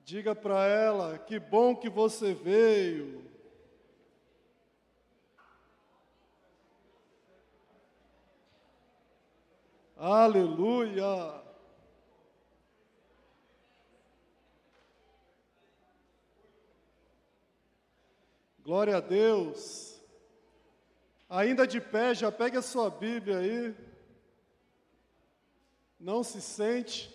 Diga para ela, que bom que você veio. Aleluia. Glória a Deus. Ainda de pé, já pegue a sua Bíblia aí. Não se sente.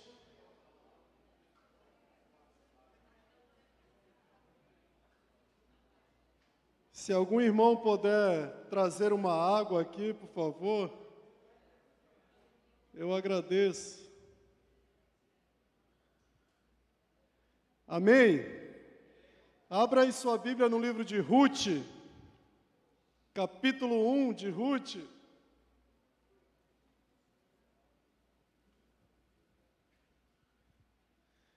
Se algum irmão puder trazer uma água aqui, por favor, eu agradeço. Amém? Abra aí sua Bíblia no livro de Ruth, capítulo 1 de Ruth.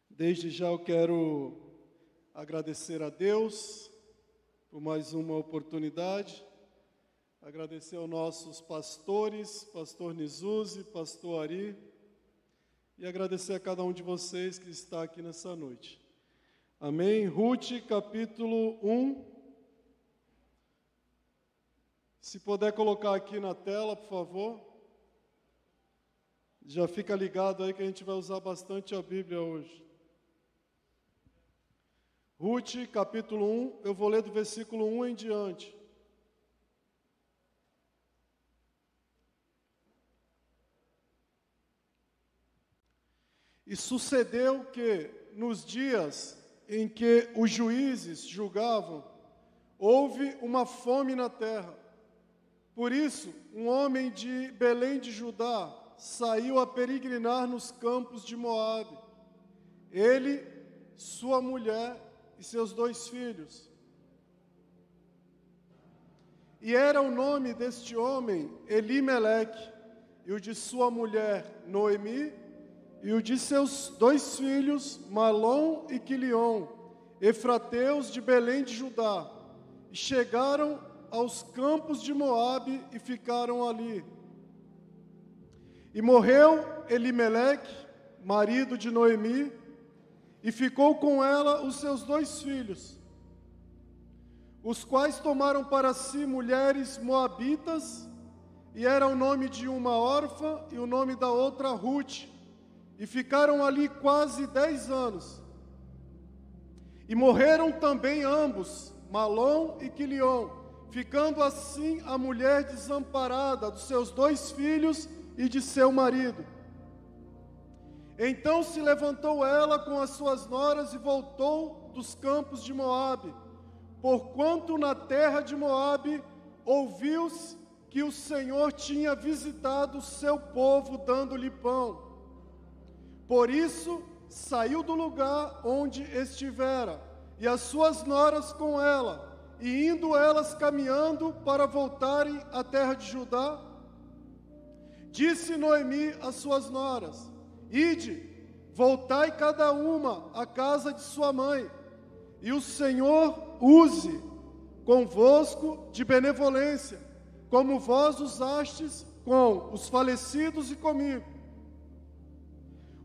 Desde já eu quero agradecer a Deus por mais uma oportunidade, agradecer aos nossos pastores, pastor Nizuzi, pastor Ari, e agradecer a cada um de vocês que está aqui nessa noite. Amém? Ruth, capítulo 1. Se puder colocar aqui na tela, por favor. Já fica ligado aí que a gente vai usar bastante a Bíblia hoje. Ruth, capítulo 1, eu vou ler do versículo 1 em diante. E sucedeu que, nos dias em que os juízes julgavam, houve uma fome na terra. Por isso, um homem de Belém de Judá saiu a peregrinar nos campos de Moabe. Ele, sua mulher e seus 2 filhos. E era o nome deste homem Elimeleque, e o de sua mulher Noemi, e o de seus 2 filhos Malom e Quilion, efrateus de Belém de Judá, e chegaram aos campos de Moabe e ficaram ali. E morreu Elimeleque, marido de Noemi, e ficou com ela os seus 2 filhos, os quais tomaram para si mulheres moabitas, e era o nome de uma órfã e o nome da outra Ruth, e ficaram ali quase 10 anos. E morreram também ambos, Malom e Quilion, ficando assim a mulher desamparada dos seus 2 filhos e de seu marido. Então se levantou ela com as suas noras e voltou dos campos de Moabe, porquanto na terra de Moabe ouviu-se que o Senhor tinha visitado o seu povo, dando-lhe pão. Por isso saiu do lugar onde estivera, e as suas noras com ela, e indo elas caminhando para voltarem à terra de Judá, disse Noemi às suas noras: Ide, voltai cada uma à casa de sua mãe, e o Senhor use convosco de benevolência, como vós usastes com os falecidos e comigo.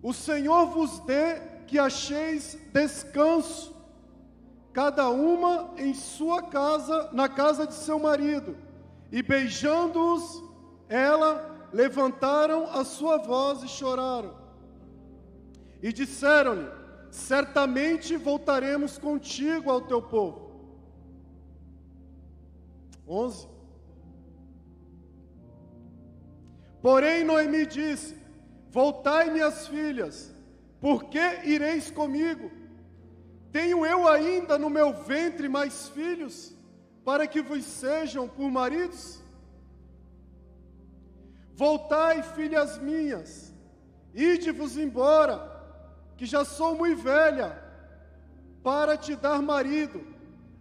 O Senhor vos dê que acheis descanso, cada uma em sua casa, na casa de seu marido. E beijando-os, ela levantaram a sua voz e choraram. E disseram-lhe: certamente voltaremos contigo ao teu povo. 11. Porém Noemi disse: voltai, minhas filhas, por que ireis comigo? Tenho eu ainda no meu ventre mais filhos, para que vos sejam por maridos? Voltai, filhas minhas, ide-vos embora, que já sou muito velha, para te dar marido.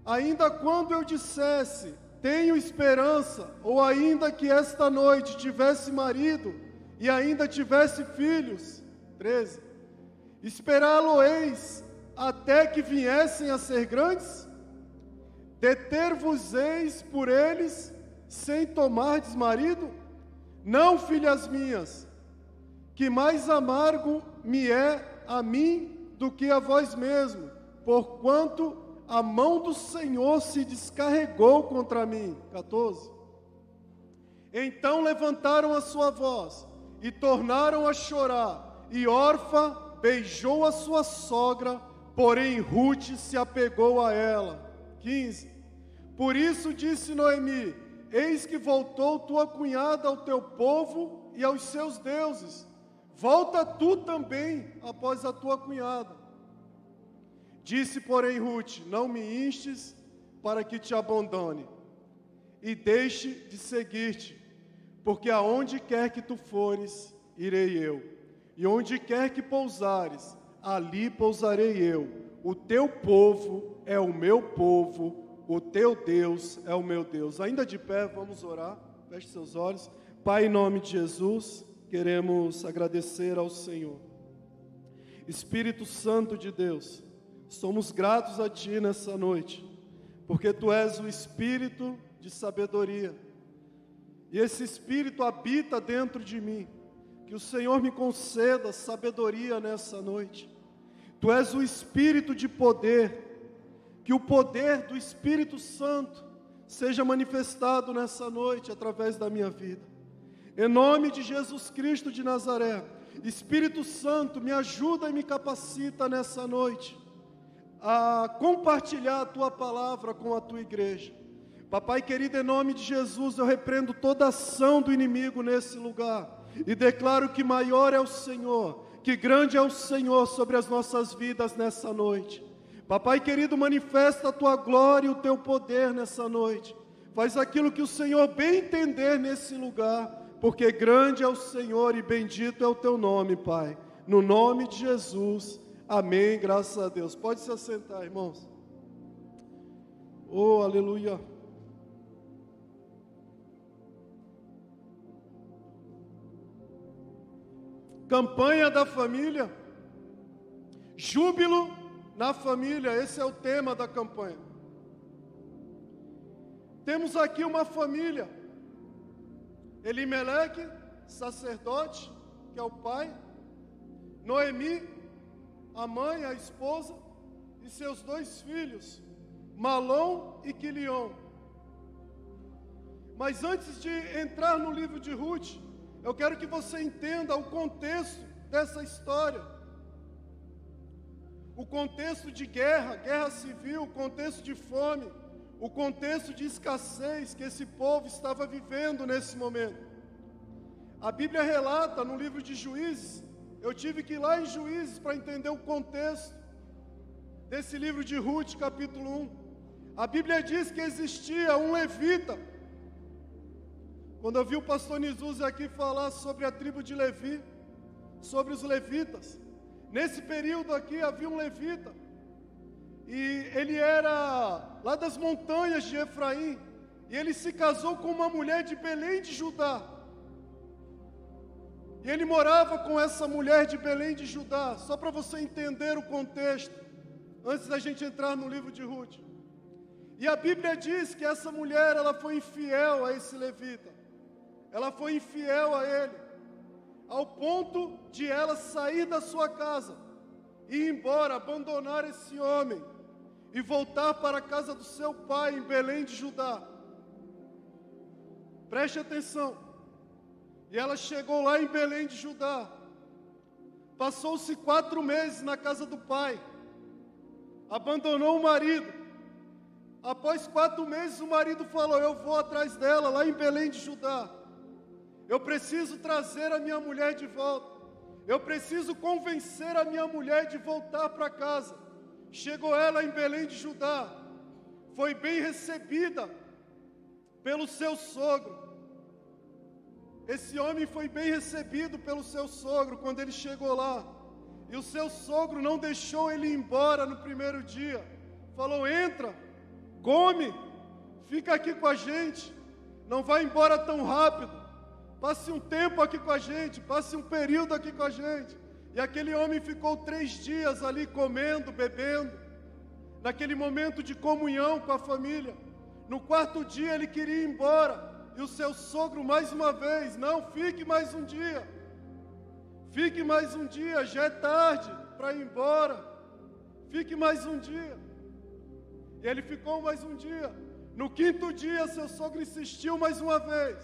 Ainda quando eu dissesse, tenho esperança, ou ainda que esta noite tivesse marido, e ainda tivesse filhos. 13. Esperá-lo-eis até que viessem a ser grandes? Deter-vos-eis por eles, sem tomardes marido? Não, filhas minhas, que mais amargo me é a mim do que a vós mesmo, porquanto a mão do Senhor se descarregou contra mim. 14. Então levantaram a sua voz e tornaram a chorar, e Orfa beijou a sua sogra, porém Rute se apegou a ela. 15. Por isso disse Noemi: eis que voltou tua cunhada ao teu povo e aos seus deuses. Volta tu também após a tua cunhada. Disse, porém, Rute: não me instes para que te abandone e deixe de seguir-te, porque aonde quer que tu fores, irei eu, e onde quer que pousares, ali pousarei eu. O teu povo é o meu povo, o teu Deus é o meu Deus. Ainda de pé, vamos orar. Feche seus olhos. Pai, em nome de Jesus, queremos agradecer ao Senhor. Espírito Santo de Deus, somos gratos a Ti nessa noite, porque Tu és o Espírito de sabedoria, e esse Espírito habita dentro de mim. Que o Senhor me conceda sabedoria nessa noite. Tu és o Espírito de poder, que o poder do Espírito Santo seja manifestado nessa noite através da minha vida. Em nome de Jesus Cristo de Nazaré, Espírito Santo, me ajuda e me capacita nessa noite a compartilhar a Tua palavra com a Tua igreja. Papai querido, em nome de Jesus, eu repreendo toda ação do inimigo nesse lugar e declaro que maior é o Senhor, que grande é o Senhor sobre as nossas vidas nessa noite. Papai querido, manifesta a Tua glória e o Teu poder nessa noite. Faz aquilo que o Senhor bem entender nesse lugar, porque grande é o Senhor e bendito é o Teu nome, Pai. No nome de Jesus, amém, graças a Deus. Pode se assentar, irmãos. Oh, aleluia. Campanha da família, júbilo na família, esse é o tema da campanha. Temos aqui uma família, Elimeleque, sacerdote, que é o pai, Noemi, a mãe, a esposa, e seus 2 filhos, Malom e Quilion. Mas antes de entrar no livro de Rute, eu quero que você entenda o contexto dessa história. O contexto de guerra, guerra civil, o contexto de fome, o contexto de escassez que esse povo estava vivendo nesse momento. A Bíblia relata no livro de Juízes, eu tive que ir lá em Juízes para entender o contexto desse livro de Rute, capítulo 1. A Bíblia diz que existia um levita. Quando eu vi o pastor Nizuzi aqui falar sobre a tribo de Levi, sobre os levitas, nesse período aqui havia um levita, e ele era lá das montanhas de Efraim, e ele se casou com uma mulher de Belém de Judá, e ele morava com essa mulher de Belém de Judá, só para você entender o contexto, antes da gente entrar no livro de Rute. E a Bíblia diz que essa mulher, ela foi infiel a esse levita, ela foi infiel a ele, ao ponto de ela sair da sua casa, e ir embora, abandonar esse homem, e voltar para a casa do seu pai em Belém de Judá. Preste atenção. E ela chegou lá em Belém de Judá. Passou-se 4 meses na casa do pai. Abandonou o marido. Após 4 meses o marido falou: eu vou atrás dela lá em Belém de Judá. Eu preciso trazer a minha mulher de volta. Eu preciso convencer a minha mulher de voltar para casa. Chegou ela em Belém de Judá. Foi bem recebida pelo seu sogro. Esse homem foi bem recebido pelo seu sogro quando ele chegou lá. E o seu sogro não deixou ele ir embora no primeiro dia. Falou: entra, come, fica aqui com a gente. Não vai embora tão rápido. Passe um tempo aqui com a gente, passe um período aqui com a gente. E aquele homem ficou 3 dias ali comendo, bebendo, naquele momento de comunhão com a família. No 4º dia ele queria ir embora, e o seu sogro mais uma vez: não, fique mais um dia, fique mais um dia, já é tarde, para ir embora. Fique mais um dia. E ele ficou mais um dia. No quinto dia, seu sogro insistiu mais uma vez.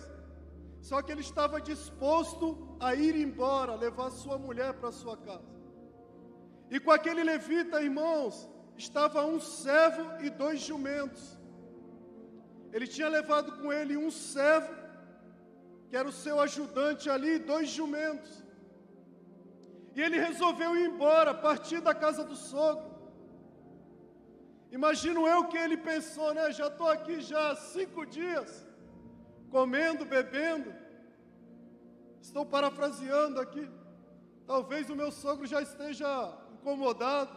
Só que ele estava disposto a ir embora, levar sua mulher para sua casa. E com aquele levita, irmãos, estava um servo e 2 jumentos. Ele tinha levado com ele um servo, que era o seu ajudante ali, e 2 jumentos. E ele resolveu ir embora, partir da casa do sogro. Imagino eu que ele pensou, né? Já estou aqui já há 5 dias, comendo, bebendo. Estou parafraseando aqui. Talvez o meu sogro já esteja incomodado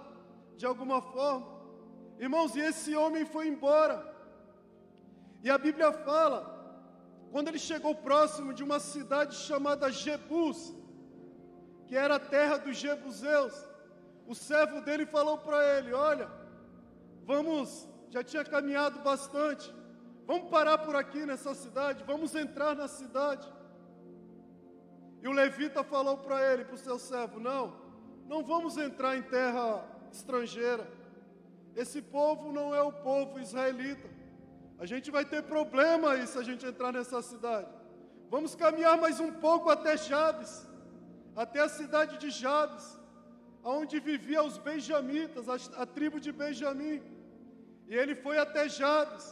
de alguma forma. Irmãos, e esse homem foi embora. E a Bíblia fala, quando ele chegou próximo de uma cidade chamada Jebus, que era a terra dos jebuseus, o servo dele falou para ele: olha, já tinha caminhado bastante, vamos parar por aqui nessa cidade, vamos entrar na cidade. E o levita falou para ele, para o seu servo: não vamos entrar em terra estrangeira, esse povo não é o povo israelita, a gente vai ter problema aí se a gente entrar nessa cidade. Vamos caminhar mais um pouco até Jabes, até a cidade de Jabes, onde viviam os benjamitas, a tribo de Benjamim. E ele foi até Jabes,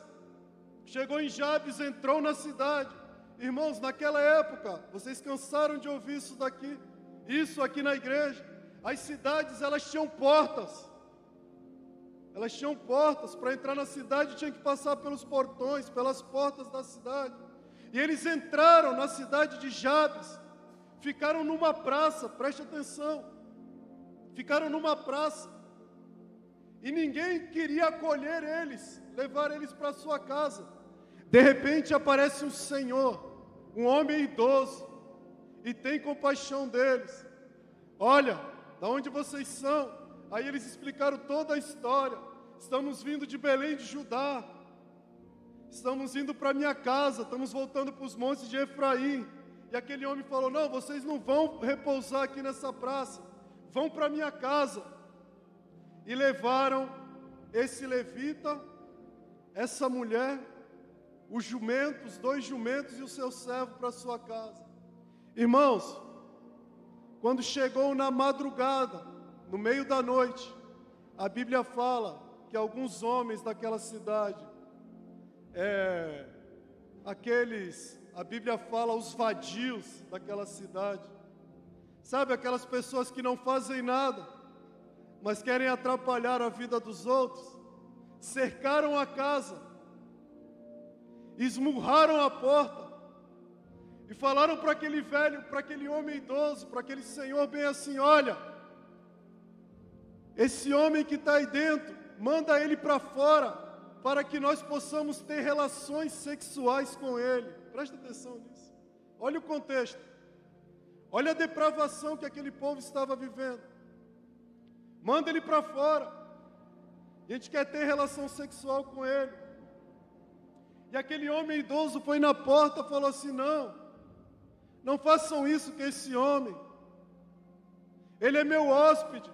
chegou em Jabes, entrou na cidade. Irmãos, naquela época, vocês cansaram de ouvir isso aqui na igreja, as cidades, elas tinham portas. Elas tinham portas, para entrar na cidade tinha que passar pelos portões, pelas portas da cidade. E eles entraram na cidade de Jabes, ficaram numa praça, preste atenção, ficaram numa praça, e ninguém queria acolher eles, levar eles para sua casa. De repente aparece um senhor, um homem idoso, e tem compaixão deles. Olha, da onde vocês são? Aí eles explicaram toda a história. Estamos vindo de Belém de Judá, estamos indo para minha casa, estamos voltando para os montes de Efraim. E aquele homem falou: não, vocês não vão repousar aqui nessa praça, vão para minha casa. E levaram esse levita, essa mulher, os jumentos, os 2 jumentos e o seu servo para sua casa. Irmãos, quando chegou na madrugada, no meio da noite, a Bíblia fala que alguns homens daquela cidade, a Bíblia fala os vadios daquela cidade, sabe, aquelas pessoas que não fazem nada, mas querem atrapalhar a vida dos outros, cercaram a casa, esmurraram a porta, e falaram para aquele velho, para aquele homem idoso, para aquele senhor bem assim: olha, esse homem que está aí dentro, manda ele para fora, para que nós possamos ter relações sexuais com ele. Presta atenção nisso. Olha o contexto. Olha a depravação que aquele povo estava vivendo. Manda ele para fora. A gente quer ter relação sexual com ele. E aquele homem idoso foi na porta e falou assim: não façam isso com esse homem. Ele é meu hóspede.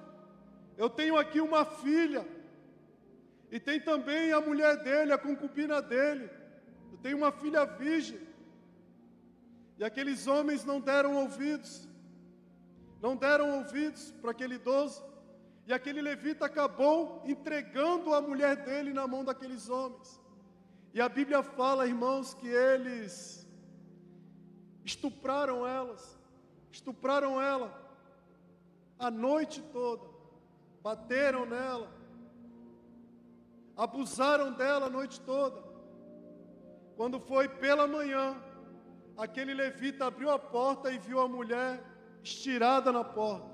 Eu tenho aqui uma filha, e tem também a mulher dele, a concubina dele. Eu tenho uma filha virgem. E aqueles homens não deram ouvidos para aquele idoso. E aquele levita acabou entregando a mulher dele na mão daqueles homens. E a Bíblia fala, irmãos, que eles estupraram ela a noite toda. Bateram nela, abusaram dela a noite toda. Quando foi pela manhã, aquele levita abriu a porta e viu a mulher estirada na porta,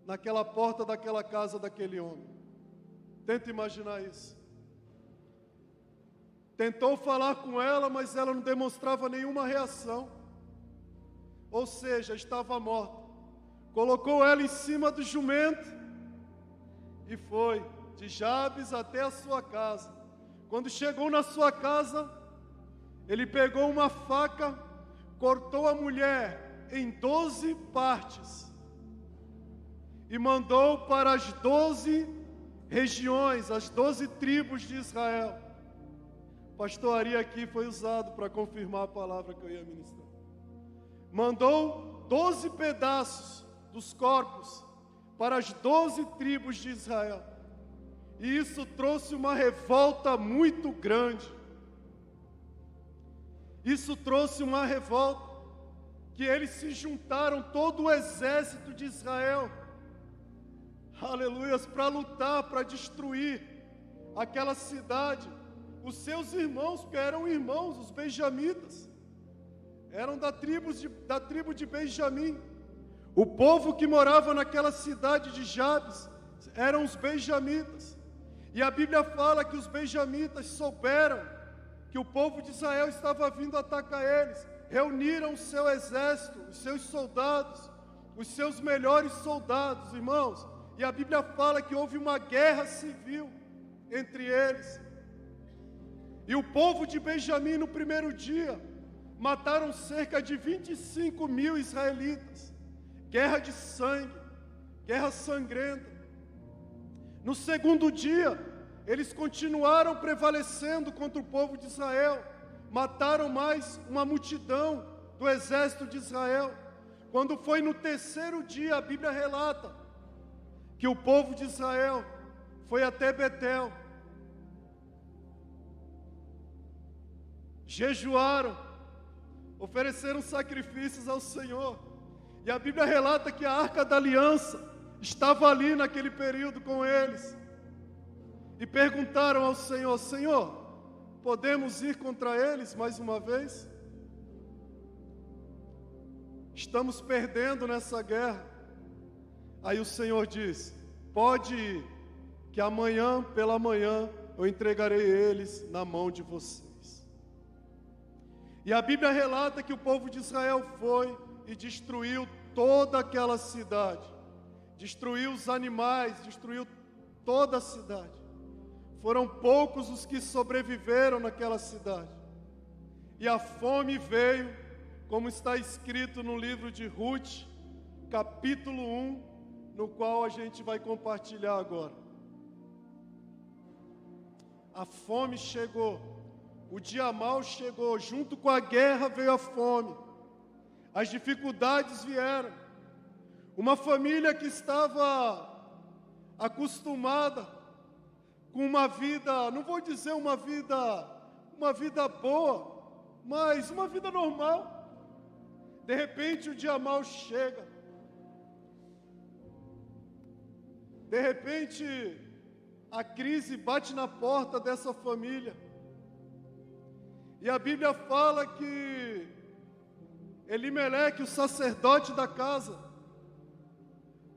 naquela porta daquela casa daquele homem. Tenta imaginar isso. Tentou falar com ela, mas ela não demonstrava nenhuma reação, ou seja, estava morta. Colocou ela em cima do jumento e foi de Jabes até a sua casa. Quando chegou na sua casa, ele pegou uma faca, cortou a mulher em 12 partes e mandou para as 12 regiões, as 12 tribos de Israel. Pastor Ari aqui foi usado para confirmar a palavra que eu ia ministrar. Mandou 12 pedaços dos corpos para as 12 tribos de Israel. E isso trouxe uma revolta muito grande. Isso trouxe uma revolta, que eles se juntaram, todo o exército de Israel, aleluias, para lutar, para destruir aquela cidade. Os seus irmãos, que eram irmãos, os benjamitas, eram da tribo de Benjamim. O povo que morava naquela cidade de Jabes eram os benjamitas. E a Bíblia fala que os benjamitas souberam que o povo de Israel estava vindo atacar eles. Reuniram o seu exército, os seus soldados, os seus melhores soldados, irmãos. E a Bíblia fala que houve uma guerra civil entre eles. E o povo de Benjamim, no primeiro dia, mataram cerca de 25 mil israelitas. Guerra de sangue, guerra sangrenta. No segundo dia, eles continuaram prevalecendo contra o povo de Israel. Mataram mais uma multidão do exército de Israel. Quando foi no terceiro dia, a Bíblia relata que o povo de Israel foi até Betel. Jejuaram, ofereceram sacrifícios ao Senhor. E a Bíblia relata que a Arca da Aliança estava ali naquele período com eles. E perguntaram ao Senhor: Senhor, podemos ir contra eles mais uma vez? Estamos perdendo nessa guerra. Aí o Senhor diz: pode ir, que amanhã pela manhã eu entregarei eles na mão de vocês. E a Bíblia relata que o povo de Israel foi e destruiu toda aquela cidade. Destruiu os animais, destruiu toda a cidade. Foram poucos os que sobreviveram naquela cidade. E a fome veio, como está escrito no livro de Ruth, capítulo 1, no qual a gente vai compartilhar agora. A fome chegou, o dia mau chegou, junto com a guerra veio a fome. As dificuldades vieram. Uma família que estava acostumada com uma vida, não vou dizer uma vida boa, mas uma vida normal. De repente o dia mau chega. De repente a crise bate na porta dessa família. E a Bíblia fala que Elimeleque, o sacerdote da casa,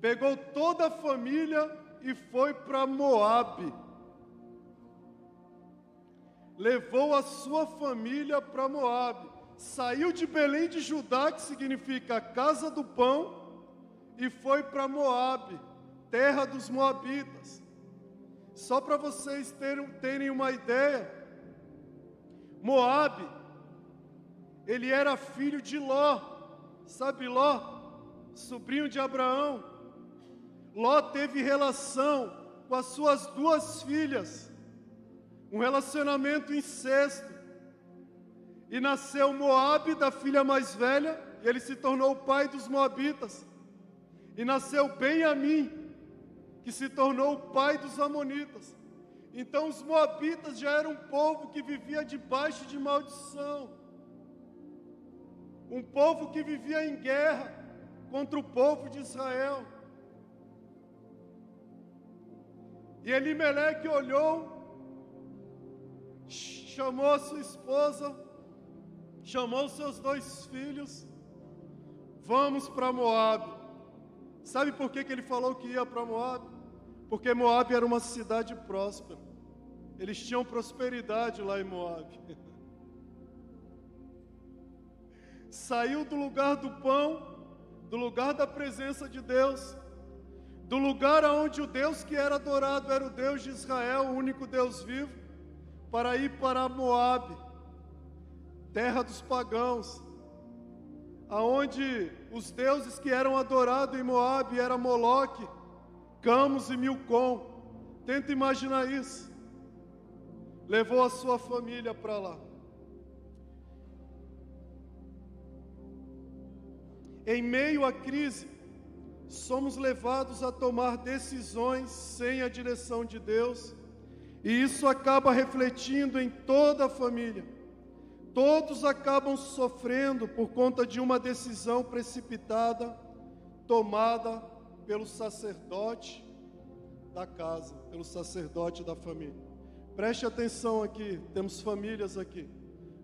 pegou toda a família e foi para Moabe. Levou a sua família para Moabe. Saiu de Belém de Judá, que significa casa do pão, e foi para Moabe, terra dos moabitas. Só para vocês terem uma ideia, Moabe, ele era filho de Ló. Sabe Ló? Sobrinho de Abraão. Ló teve relação com as suas duas filhas, um relacionamento incesto, e nasceu Moabe, da filha mais velha, e ele se tornou o pai dos moabitas, e nasceu Benjamim, que se tornou o pai dos amonitas. Então os moabitas já eram um povo que vivia debaixo de maldição, um povo que vivia em guerra contra o povo de Israel. E Elimeleque olhou, chamou a sua esposa, chamou seus dois filhos, vamos para Moabe. Sabe por que ele falou que ia para Moabe? Porque Moabe era uma cidade próspera. Eles tinham prosperidade lá em Moabe. Saiu do lugar do pão, do lugar da presença de Deus, do lugar onde o Deus que era adorado era o Deus de Israel, o único Deus vivo, para ir para Moabe, terra dos pagãos, aonde os deuses que eram adorados em Moabe era Moloque, Camus e Milcom. Tenta imaginar isso. Levou a sua família para lá. Em meio à crise, somos levados a tomar decisões sem a direção de Deus, e isso acaba refletindo em toda a família. Todos acabam sofrendo por conta de uma decisão precipitada, tomada pelo sacerdote da casa, pelo sacerdote da família. Preste atenção aqui, temos famílias aqui.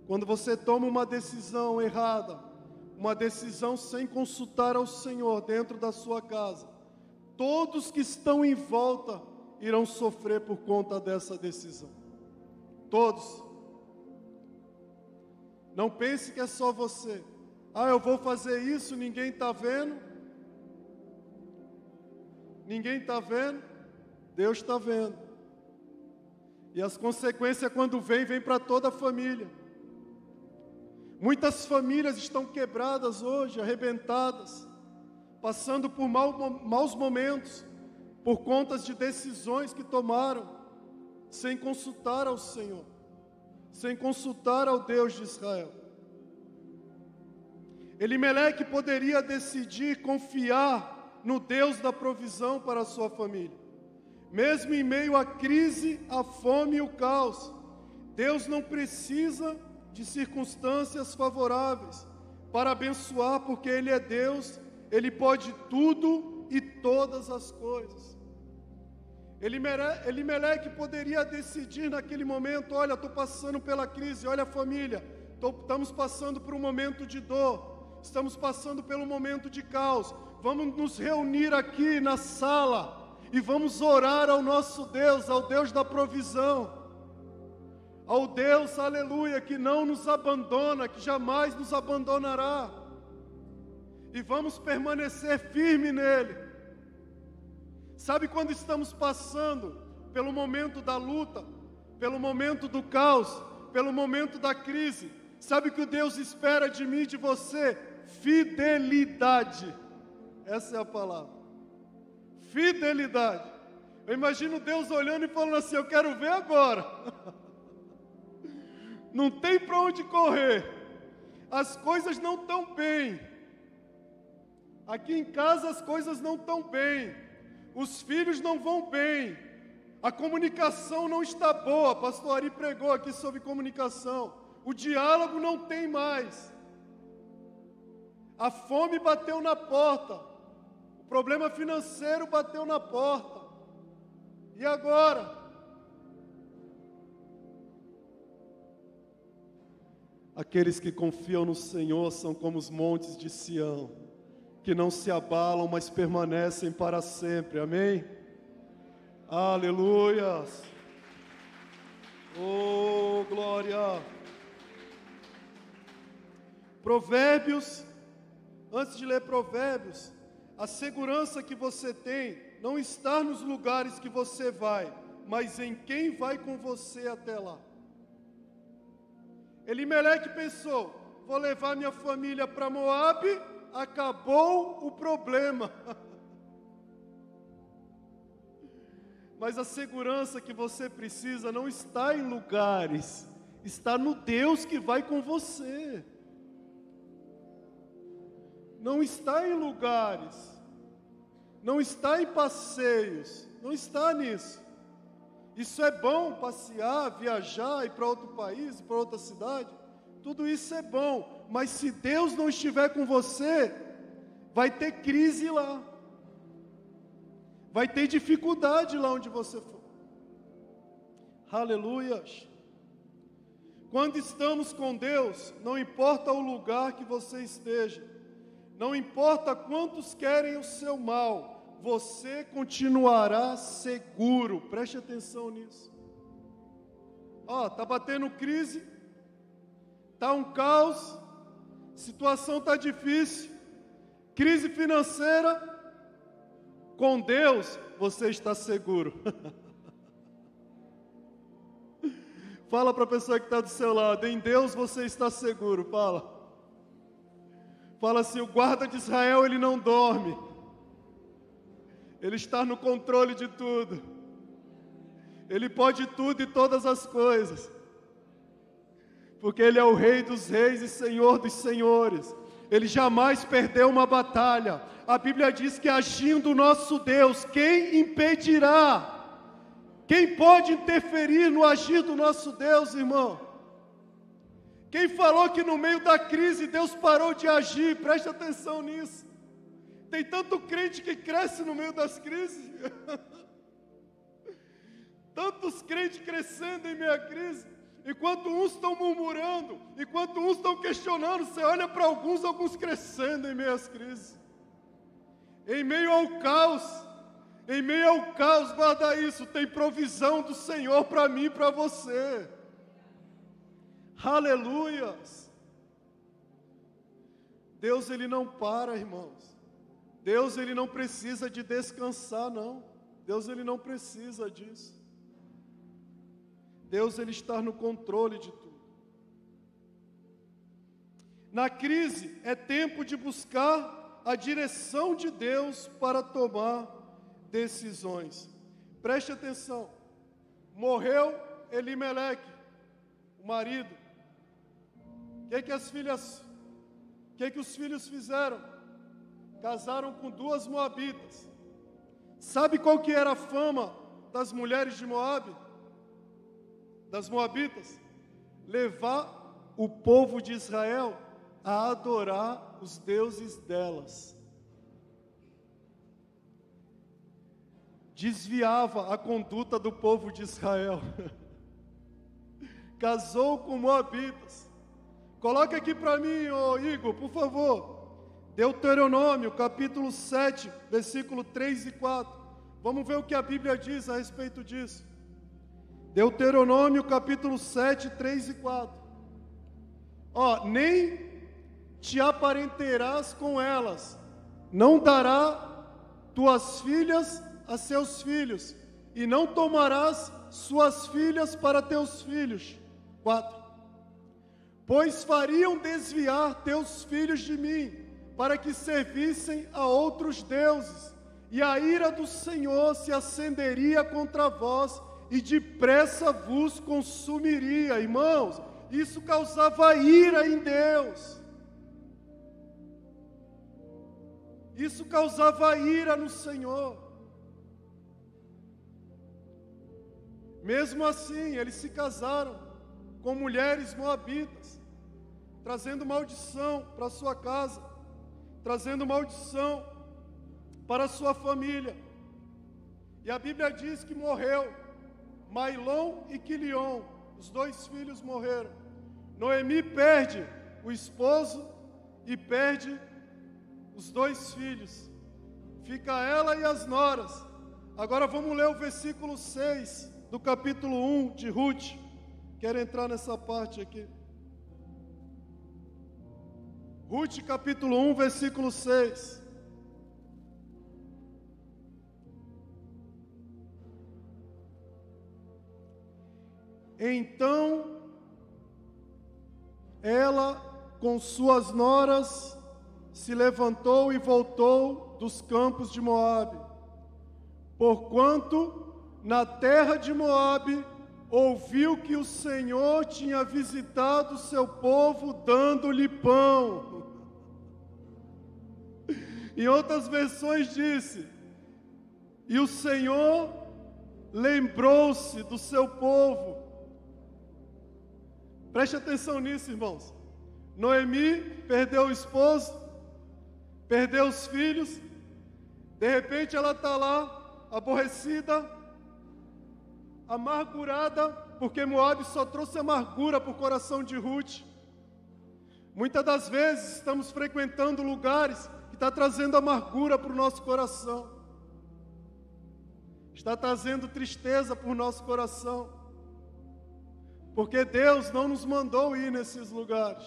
Quando você toma uma decisão errada, uma decisão sem consultar ao Senhor dentro da sua casa, todos que estão em volta irão sofrer por conta dessa decisão. Todos. Não pense que é só você. Eu vou fazer isso, ninguém está vendo. Ninguém está vendo. Deus está vendo. E as consequências, quando vem para toda a família. Muitas famílias estão quebradas hoje, arrebentadas, passando por maus momentos, por conta de decisões que tomaram, sem consultar ao Senhor, sem consultar ao Deus de Israel. Elimeleque poderia decidir confiar no Deus da provisão para a sua família. Mesmo em meio à crise, à fome e o caos, Deus não precisa de circunstâncias favoráveis para abençoar, porque Ele é Deus, Ele pode tudo e todas as coisas. Elimeleque poderia decidir naquele momento: olha, estou passando pela crise, olha a família, estamos passando por um momento de dor, estamos passando pelo momento de caos, vamos nos reunir aqui na sala e vamos orar ao nosso Deus, ao Deus da provisão, ao Deus, aleluia, que não nos abandona, que jamais nos abandonará, e vamos permanecer firme nele. Sabe, quando estamos passando pelo momento da luta, pelo momento do caos, pelo momento da crise, sabe o que Deus espera de mim e de você? Fidelidade. Essa é a palavra. Fidelidade. Eu imagino Deus olhando e falando assim: eu quero ver agora. Não tem para onde correr. As coisas não estão bem. Aqui em casa as coisas não estão bem. Os filhos não vão bem. A comunicação não está boa. Pastor Ari pregou aqui sobre comunicação. O diálogo não tem mais. A fome bateu na porta. O problema financeiro bateu na porta. E agora? Aqueles que confiam no Senhor são como os montes de Sião, que não se abalam, mas permanecem para sempre. Amém? Aleluias! Oh, glória! Provérbios, antes de ler Provérbios, a segurança que você tem não está nos lugares que você vai, mas em quem vai com você até lá. Elimeleque pensou: vou levar minha família para Moabe, acabou o problema. Mas a segurança que você precisa não está em lugares, está no Deus que vai com você. Não está em lugares, não está em passeios, não está nisso. Isso é bom, passear, viajar, ir para outro país, ir para outra cidade. Tudo isso é bom, mas se Deus não estiver com você, vai ter crise lá. Vai ter dificuldade lá onde você for. Aleluia. Quando estamos com Deus, não importa o lugar que você esteja, não importa quantos querem o seu mal, você continuará seguro. Preste atenção nisso. Está batendo crise, está um caos, situação está difícil, crise financeira. Com Deus você está seguro. Fala para a pessoa que está do seu lado: em Deus você está seguro. Fala assim: o guarda de Israel, ele não dorme. Ele está no controle de tudo. Ele pode tudo e todas as coisas. Porque Ele é o Rei dos reis e Senhor dos senhores. Ele jamais perdeu uma batalha. A Bíblia diz que agindo o nosso Deus, quem impedirá? Quem pode interferir no agir do nosso Deus, irmão? Quem falou que no meio da crise Deus parou de agir? Preste atenção nisso. Tem tanto crente que cresce no meio das crises. Tantos crentes crescendo em meio à crise. Enquanto uns estão murmurando, enquanto uns estão questionando, você olha para alguns crescendo em meio às crises. Em meio ao caos, guarda isso, tem provisão do Senhor para mim e para você. Aleluias! Deus, Ele não para, irmãos. Deus, Ele não precisa de descansar, não. Deus, Ele não precisa disso. Deus, Ele está no controle de tudo. Na crise, é tempo de buscar a direção de Deus para tomar decisões. Preste atenção. Morreu Elimeleque, o marido. O que os filhos fizeram? Casaram com 2 moabitas. Sabe qual que era a fama das mulheres de Moabe? Das moabitas? Levar o povo de Israel a adorar os deuses delas. Desviava a conduta do povo de Israel. Casou com moabitas. Coloca aqui para mim, Igor, por favor. Deuteronômio, capítulo 7, versículo 3 e 4. Vamos ver o que a Bíblia diz a respeito disso. Deuteronômio, capítulo 7, 3 e 4. Nem te aparenterás com elas, não dará tuas filhas a seus filhos, e não tomarás suas filhas para teus filhos. 4. Pois fariam desviar teus filhos de mim, para que servissem a outros deuses, e a ira do Senhor se acenderia contra vós, e depressa vos consumiria. Irmãos, isso causava ira em Deus. Isso causava ira no Senhor. Mesmo assim, eles se casaram com mulheres moabitas, trazendo maldição para sua casa, trazendo maldição para sua família. E a Bíblia diz que morreu Mailom e Quilion, os 2 filhos morreram. Noemi perde o esposo e perde os 2 filhos. Fica ela e as noras. Agora vamos ler o versículo 6 do capítulo 1 de Ruth. Quero entrar nessa parte aqui. Ruth, capítulo 1, versículo 6. Então, ela, com suas noras, se levantou e voltou dos campos de Moabe, porquanto na terra de Moabe ouviu que o Senhor tinha visitado o seu povo dando-lhe pão. Em outras versões disse, e o Senhor lembrou-se do seu povo. Preste atenção nisso, irmãos. Noemi perdeu o esposo, perdeu os filhos, de repente ela está lá, aborrecida, amargurada, porque Moabe só trouxe amargura para o coração de Ruth. Muitas das vezes estamos frequentando lugares que estão trazendo amargura para o nosso coração, está trazendo tristeza para o nosso coração, porque Deus não nos mandou ir nesses lugares.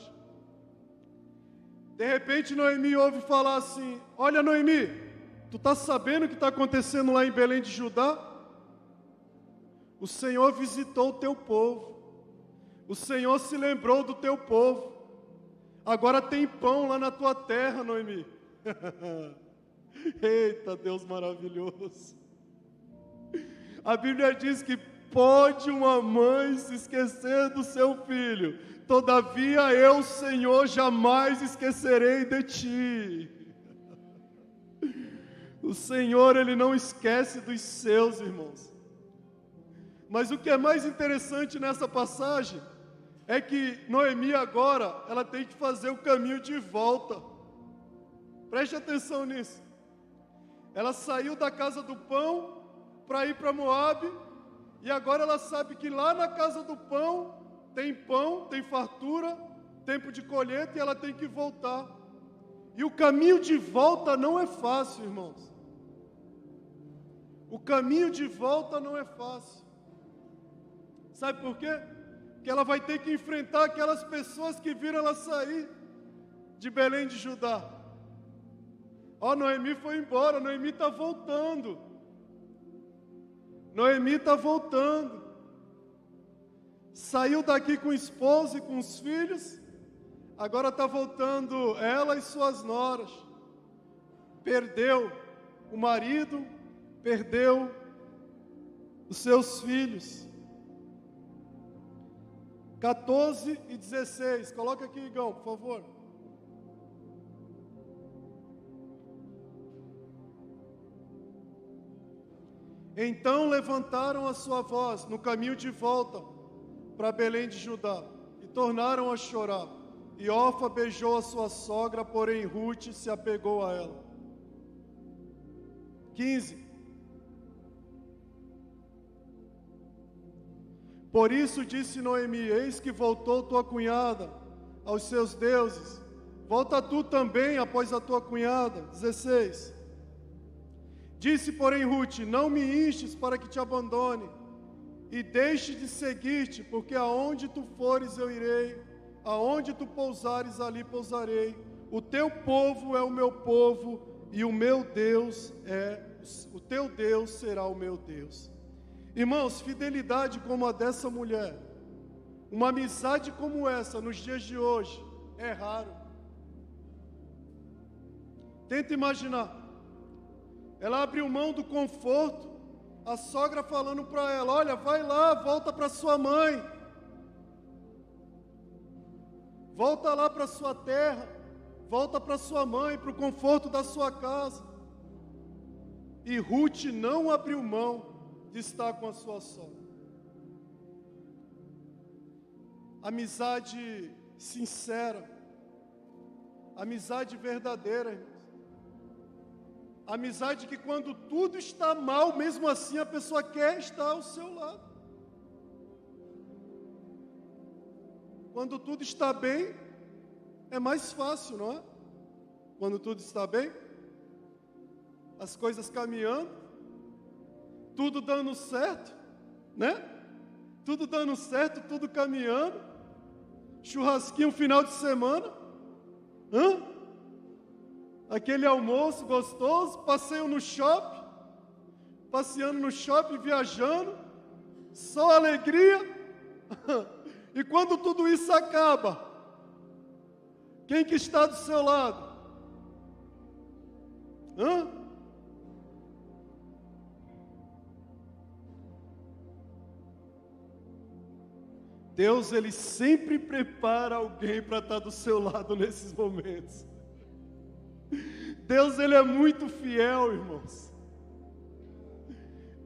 De repente Noemi ouve falar assim: olha, Noemi, tu está sabendo o que está acontecendo lá em Belém de Judá? O Senhor visitou o teu povo, o Senhor se lembrou do teu povo, agora tem pão lá na tua terra, Noemi. Eita, Deus maravilhoso. A Bíblia diz que pode uma mãe se esquecer do seu filho, todavia eu, Senhor, jamais esquecerei de ti. O Senhor, Ele não esquece dos seus, irmãos. Mas o que é mais interessante nessa passagem é que Noemi agora, ela tem que fazer o caminho de volta. Preste atenção nisso. Ela saiu da casa do pão para ir para Moabe, e agora ela sabe que lá na casa do pão, tem fartura, tempo de colheita, e ela tem que voltar. E o caminho de volta não é fácil, irmãos. O caminho de volta não é fácil. Sabe por quê? Porque ela vai ter que enfrentar aquelas pessoas que viram ela sair de Belém de Judá. Noemi foi embora, Noemi está voltando. Noemi está voltando. Saiu daqui com o esposo e com os filhos, agora está voltando ela e suas noras. Perdeu o marido, perdeu os seus filhos. 14 e 16, coloca aqui, Igão, por favor. Então levantaram a sua voz no caminho de volta para Belém de Judá e tornaram a chorar. E Orfa beijou a sua sogra, porém Ruth se apegou a ela. 15. Por isso disse Noemi: eis que voltou tua cunhada aos seus deuses. Volta tu também após a tua cunhada. 16. Disse, porém, Ruth: não me instes para que te abandone, e deixe de seguir-te, porque aonde tu fores eu irei, aonde tu pousares ali pousarei. O teu povo é o meu povo, e o meu Deus o teu Deus será o meu Deus. Irmãos, fidelidade como a dessa mulher, uma amizade como essa nos dias de hoje, é raro. Tenta imaginar. Ela abriu mão do conforto, a sogra falando para ela: olha, vai lá, volta para sua mãe, volta lá para sua terra, volta para sua mãe, para o conforto da sua casa. E Ruth não abriu mão de estar com a sua sogra. Amizade sincera, amizade verdadeira, irmãos. Amizade que quando tudo está mal, mesmo assim a pessoa quer estar ao seu lado. Quando tudo está bem, é mais fácil, não é? Quando tudo está bem, as coisas caminhando, tudo dando certo, né? Tudo dando certo, tudo caminhando, churrasquinho final de semana, aquele almoço gostoso, passeio no shopping, passeando no shopping, viajando, só alegria. E quando tudo isso acaba, quem que está do seu lado? Deus, Ele sempre prepara alguém para estar do seu lado nesses momentos. Deus, Ele é muito fiel, irmãos.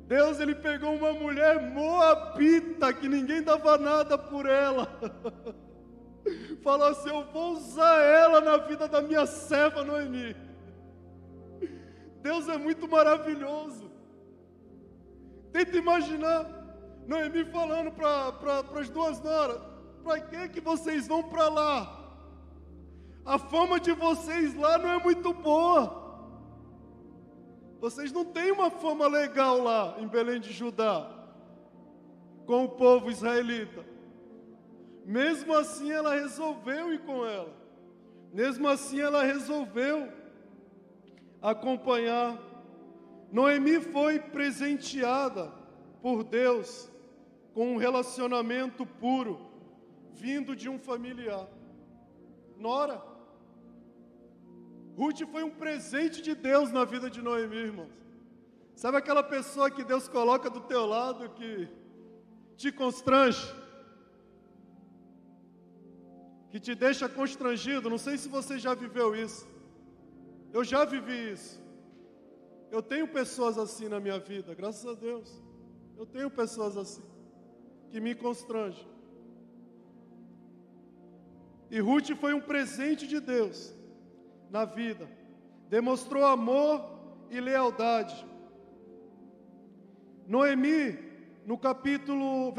Deus, Ele pegou uma mulher moabita, que ninguém dava nada por ela. Falou assim: eu vou usar ela na vida da minha serva Noemi. Deus é muito maravilhoso. Tenta imaginar Noemi falando para as duas noras: para que vocês vão para lá? A fama de vocês lá não é muito boa. Vocês não têm uma fama legal lá em Belém de Judá, com o povo israelita. Mesmo assim ela resolveu ir com ela. Mesmo assim ela resolveu acompanhar. Noemi foi presenteada por Deus com um relacionamento puro, vindo de um familiar. Nora. Ruth foi um presente de Deus na vida de Noemi, irmãos. Sabe aquela pessoa que Deus coloca do teu lado que te constrange? Que te deixa constrangido? Não sei se você já viveu isso. Eu já vivi isso. Eu tenho pessoas assim na minha vida, graças a Deus. Eu tenho pessoas assim, que me constrangem. E Ruth foi um presente de Deus na vida. Demonstrou amor e lealdade. Noemi, no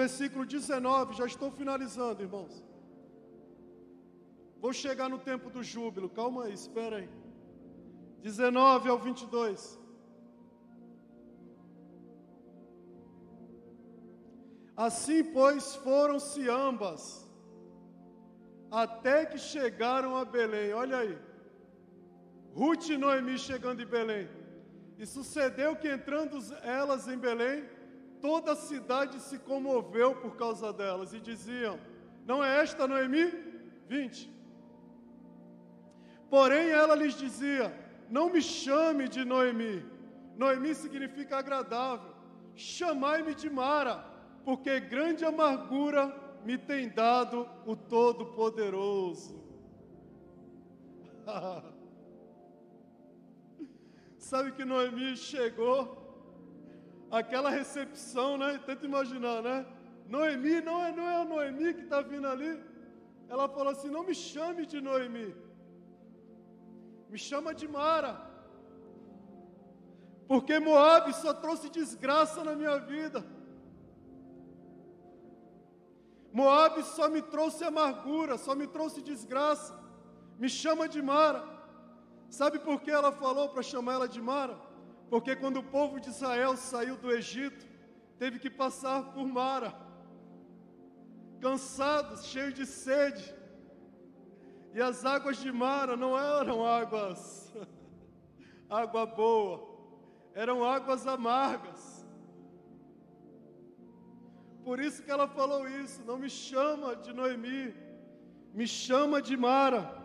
versículo 19, já estou finalizando, irmãos. Vou chegar no tempo do júbilo, calma aí, espera aí. 19 ao 22. Assim, pois, foram-se ambas, até que chegaram a Belém. Olha aí, Ruth e Noemi chegando em Belém. E sucedeu que, entrando elas em Belém, toda a cidade se comoveu por causa delas. E diziam: não é esta Noemi? 20. Porém ela lhes dizia: não me chame de Noemi. Noemi significa agradável. Chamai-me de Mara, porque grande amargura me tem dado o Todo-Poderoso. Sabe que Noemi chegou, aquela recepção, né? Tenta imaginar, né? Noemi, não é a Noemi que está vindo ali? Ela falou assim: não me chame de Noemi, me chama de Mara, porque Moabe só trouxe desgraça na minha vida. Moabe só me trouxe amargura, só me trouxe desgraça. Me chama de Mara. Sabe por que ela falou para chamar ela de Mara? Porque quando o povo de Israel saiu do Egito, teve que passar por Mara, cansados, cheios de sede. E as águas de Mara não eram água boa, eram águas amargas. Por isso que ela falou isso: não me chama de Noemi, me chama de Mara.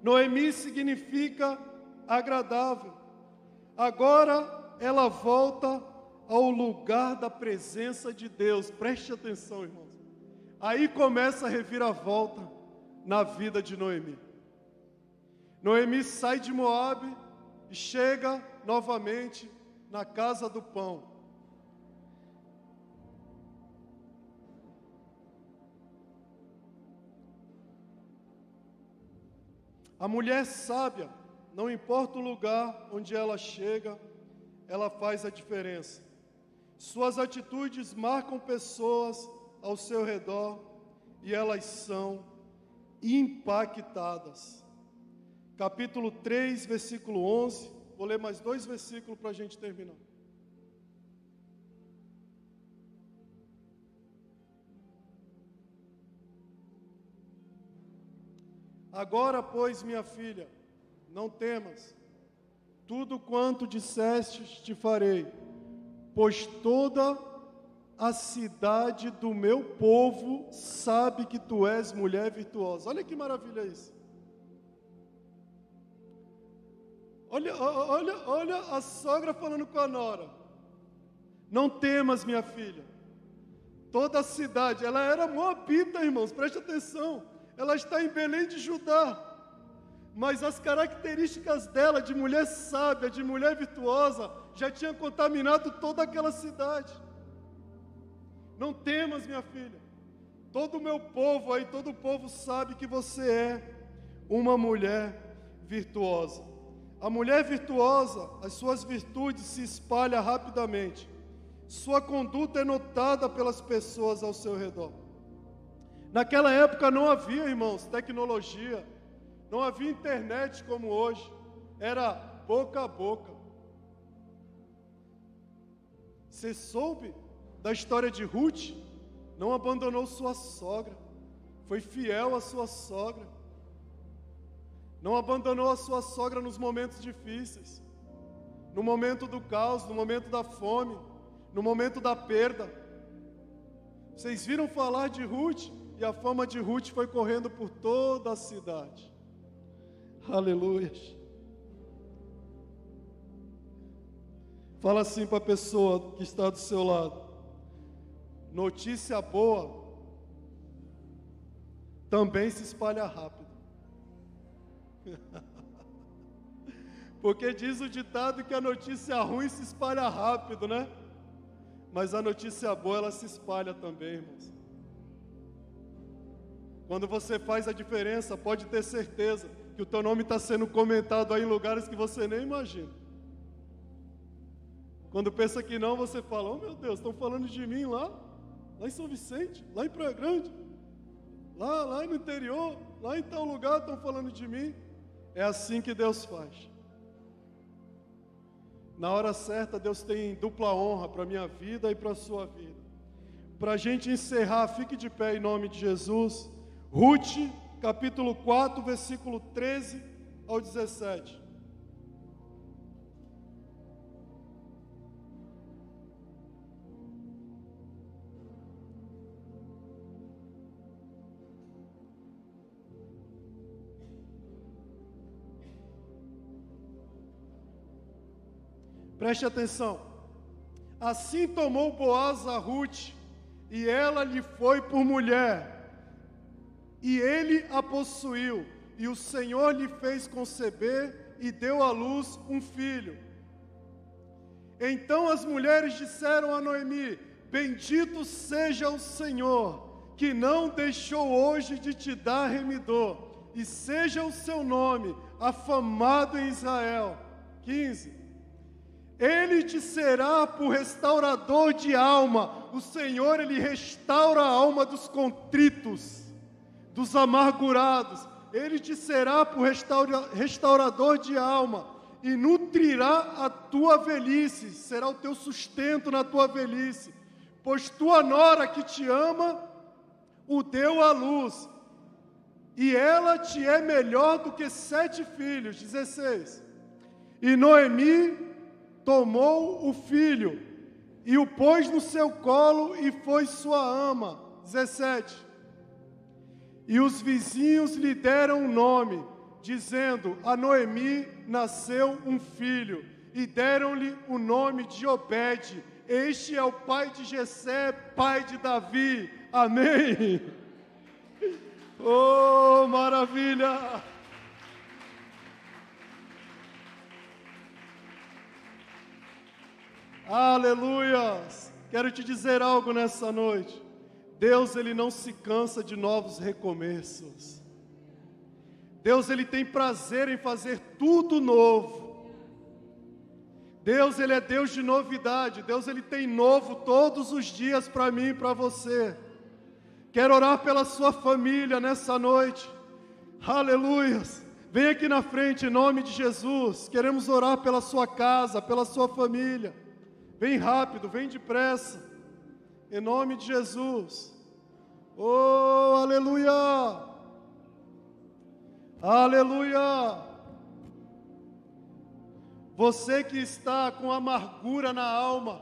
Noemi significa agradável. Agora ela volta ao lugar da presença de Deus. Preste atenção, irmãos. Aí começa a reviravolta na vida de Noemi. Noemi sai de Moabe e chega novamente na casa do pão. A mulher sábia, não importa o lugar onde ela chega, ela faz a diferença. Suas atitudes marcam pessoas ao seu redor e elas são impactadas. Capítulo 3, versículo 11. Vou ler mais 2 versículos para a gente terminar. Agora, pois, minha filha, não temas, tudo quanto dissestes te farei, pois toda a cidade do meu povo sabe que tu és mulher virtuosa. Olha que maravilha isso. Olha a sogra falando com a nora. Não temas, minha filha. Toda a cidade, ela era moabita, irmãos, preste atenção. Ela está em Belém de Judá. Mas as características dela de mulher sábia, de mulher virtuosa, já tinham contaminado toda aquela cidade. Não temas, minha filha. Todo o meu povo aí, todo o povo sabe que você é uma mulher virtuosa. A mulher virtuosa, as suas virtudes se espalham rapidamente. Sua conduta é notada pelas pessoas ao seu redor. Naquela época não havia, irmãos, tecnologia, não havia internet como hoje, era boca a boca. Você soube da história de Ruth? Não abandonou sua sogra, foi fiel à sua sogra. Não abandonou a sua sogra nos momentos difíceis, no momento do caos, no momento da fome, no momento da perda. Vocês viram falar de Ruth? E a fama de Ruth foi correndo por toda a cidade. Aleluia. Fala assim para a pessoa que está do seu lado: notícia boa também se espalha rápido. Porque diz o ditado que a notícia ruim se espalha rápido, né? Mas a notícia boa, ela se espalha também, irmãos. Quando você faz a diferença, pode ter certeza que o teu nome está sendo comentado aí em lugares que você nem imagina. Quando pensa que não, você fala: oh meu Deus, estão falando de mim lá em São Vicente, lá em Praia Grande, lá no interior, lá em tal lugar estão falando de mim. É assim que Deus faz. Na hora certa, Deus tem dupla honra para a minha vida e para a sua vida. Para a gente encerrar, fique de pé em nome de Jesus. Ruth, capítulo 4, versículo 13 ao 17. Preste atenção. Assim tomou Boaz a Ruth, e ela lhe foi por mulher, e ele a possuiu, e o Senhor lhe fez conceber, e deu à luz um filho. Então as mulheres disseram a Noemi: bendito seja o Senhor, que não deixou hoje de te dar remidor, e seja o seu nome afamado em Israel. 15. Ele te será por restaurador de alma. O Senhor, Ele restaura a alma dos contritos, dos amargurados. Ele te será por restaurador de alma e nutrirá a tua velhice, será o teu sustento na tua velhice. Pois tua nora que te ama, o deu à luz, e ela te é melhor do que 7 filhos. 16. E Noemi tomou o filho e o pôs no seu colo e foi sua ama. 17. E os vizinhos lhe deram um nome, dizendo: a Noemi nasceu um filho, e deram-lhe o nome de Obed. Este é o pai de Jessé, pai de Davi. Amém. Oh, maravilha! Aleluia! Quero te dizer algo nessa noite. Deus, Ele não se cansa de novos recomeços. Deus, Ele tem prazer em fazer tudo novo. Deus, Ele é Deus de novidade. Deus, Ele tem novo todos os dias para mim e para você. Quero orar pela sua família nessa noite. Aleluia! Vem aqui na frente em nome de Jesus. Queremos orar pela sua casa, pela sua família. Vem rápido, vem depressa, em nome de Jesus. Oh, aleluia! Aleluia! Você que está com amargura na alma,